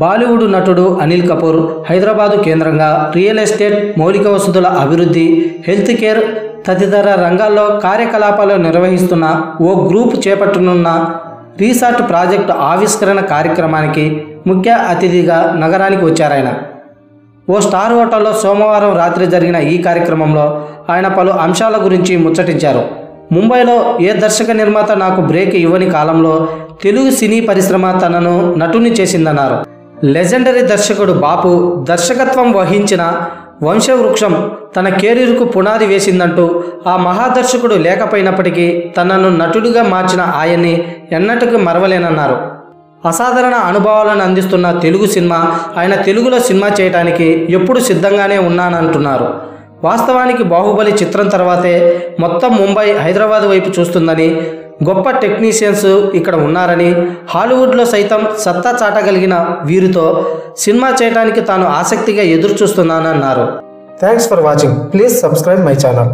బాలీవుడ్ నటుడు అనిల్ కపూర్ హైదరాబాదు కేంద్రంగా real estate, మౌలిక వసతుల అభివృద్ధి, హెల్త్ కేర్ తదితర రంగాల్లో కార్యకలాపాలు నిర్వహిస్తున్న ఓ గ్రూప్ చేపట్టనున్న రీసార్ట్ ప్రాజెక్టు ఆవిష్కరణ కార్యక్రమానికి ముఖ్య అతిథిగా నగరానికి వచ్చారాయన. ఓ స్టార్ హోటల్లో సోమవారం రాత్రి జరిగిన ఈ కార్యక్రమంలో ఆయన పలు అంశాల గురించి ముచ్చటించారు. ముంబైలో ఏ దర్శక నిర్మాత నాకు బ్రేక్ ఇవ్వని కాలంలో తెలుగు సినీ పరిశ్రమ తనను నటుని చేసిందన్నారు. లెజెండరీ దర్శకుడు బాపు దర్శకత్వం వహించిన వంశవృక్షం తన కెరీర్కు పునాది వేసిందంటూ, ఆ మహాదర్శకుడు లేకపోయినప్పటికీ తనను నటుడిగా మార్చిన ఆయన్ని ఎన్నటికీ మరవలేనన్నారు. అసాధారణ అనుభవాలను అందిస్తున్న తెలుగు సినిమా, ఆయన తెలుగులో సినిమా చేయడానికి ఎప్పుడు సిద్ధంగానే ఉన్నానంటున్నారు. వాస్తవానికి బాహుబలి చిత్రం తర్వాతే మొత్తం ముంబై, హైదరాబాద్ వైపు చూస్తుందని, గొప్ప టెక్నీషియన్స్ ఇక్కడ ఉన్నారని, హాలీవుడ్లో సైతం సత్తా చాటగలిగిన వీరితో సినిమా చేయడానికి తాను ఆసక్తిగా ఎదురు చూస్తున్నానన్నారు. Thanks for watching. Please subscribe my channel.